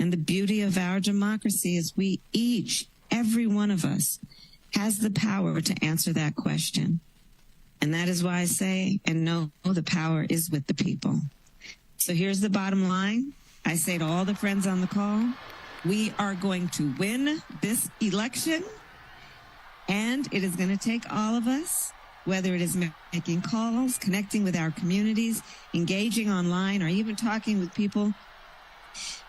And the beauty of our democracy is every one of us has the power to answer that question. And that is why I say and know the power is with the people. So here's the bottom line. I say to all the friends on the call, we are going to win this election, and it is going to take all of us, whether it is making calls, connecting with our communities, engaging online, or even talking with people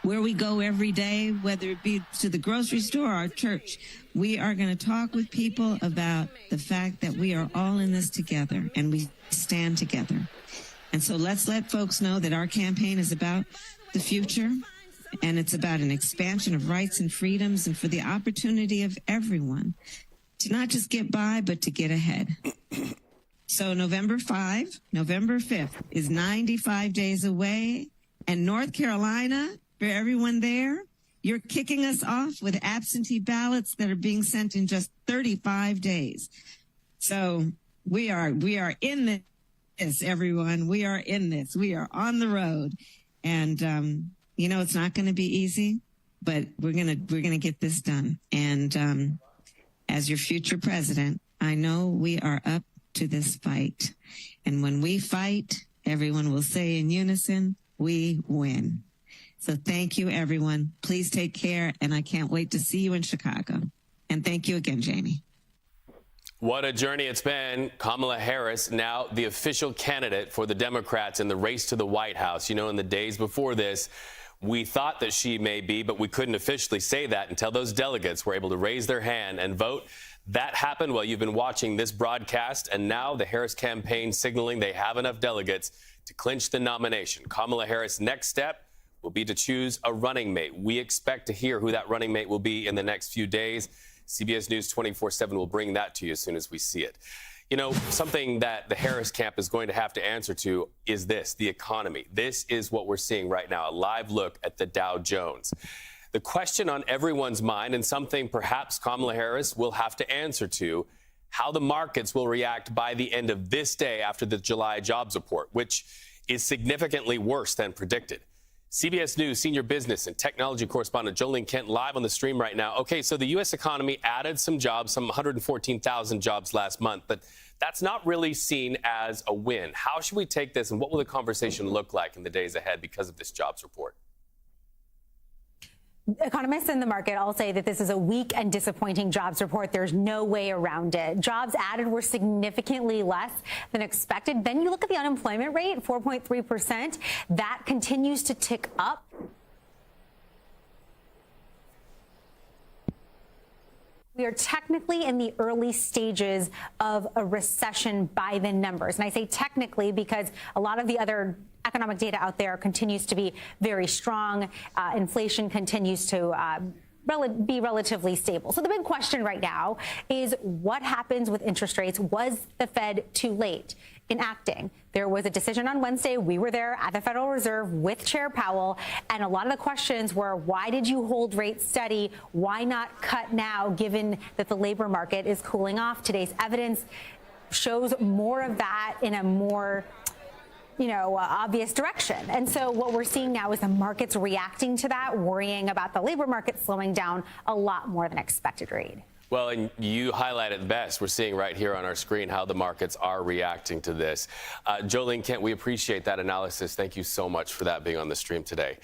where we go every day, whether it be to the grocery store or our church. We are going to talk with people about the fact that we are all in this together and we stand together. And so let's let folks know that our campaign is about the future, and it's about an expansion of rights and freedoms and for the opportunity of everyone to not just get by, but to get ahead. So November 5th is 95 days away. And North Carolina, for everyone there, you're kicking us off with absentee ballots that are being sent in just 35 days. So we are in this, everyone. We are in this. We are on the road. And, it's not going to be easy, but we're going to get this done. And as your future president, I know we are up to this fight. And when we fight, everyone will say in unison, we win. So thank you, everyone. Please take care, and I can't wait to see you in Chicago. And thank you again, Jamie. What a journey it's been. Kamala Harris, now the official candidate for the Democrats in the race to the White House. In the days before this, we thought that she may be, but we couldn't officially say that until those delegates were able to raise their hand and vote. That happened while you've been watching this broadcast, and now the Harris campaign signaling they have enough delegates to clinch the nomination. Kamala Harris' next step will be to choose a running mate. We expect to hear who that running mate will be in the next few days. CBS News 24/7 will bring that to you as soon as we see it. Something that the Harris camp is going to have to answer to is the economy. This is what we're seeing right now, a live look at the Dow Jones. The question on everyone's mind, and something perhaps Kamala Harris will have to answer to, how the markets will react by the end of this day after the July jobs report, which is significantly worse than predicted. CBS News senior business and technology correspondent Jolene Kent live on the stream right now. Okay, so the U.S. economy added some jobs, some 114,000 jobs last month, but that's not really seen as a win. How should we take this, and what will the conversation look like in the days ahead because of this jobs report? Economists in the market all say that this is a weak and disappointing jobs report. There's no way around it. Jobs added were significantly less than expected. Then you look at the unemployment rate, 4.3%. That continues to tick up. We are technically in the early stages of a recession by the numbers. And I say technically because a lot of the other economic data out there continues to be very strong. Inflation continues to be relatively stable. So the big question right now is what happens with interest rates? Was the Fed too late in acting? There was a decision on Wednesday. We were there at the Federal Reserve with Chair Powell, and a lot of the questions were, why did you hold rates steady? Why not cut now, given that the labor market is cooling off? Today's evidence shows more of that in a more obvious direction. And so what we're seeing now is the markets reacting to that, worrying about the labor market slowing down a lot more than expected, Reid. Well, and you highlight it best. We're seeing right here on our screen how the markets are reacting to this. Jolene Kent, we appreciate that analysis. Thank you so much for that being on the stream today.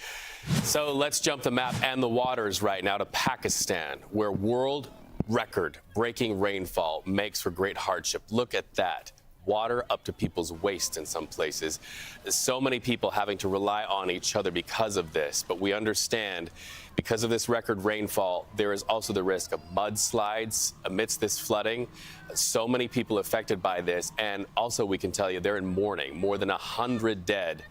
So let's jump the map and the waters right now to Pakistan, where world record-breaking rainfall makes for great hardship. Look at that. Water up to people's waists in some places. So many people having to rely on each other because of this. But we understand because of this record rainfall, there is also the risk of mudslides amidst this flooding. So many people affected by this. And also we can tell you they're in mourning. More than 100 dead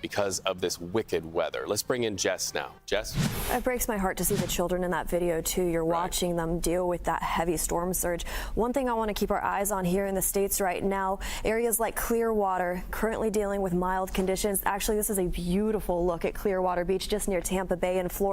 because of this wicked weather. Let's bring in Jess now. Jess? It breaks my heart to see the children in that video, too. You're watching them deal with that heavy storm surge. One thing I want to keep our eyes on here in the States right now, areas like Clearwater currently dealing with mild conditions. Actually, this is a beautiful look at Clearwater Beach just near Tampa Bay in Florida.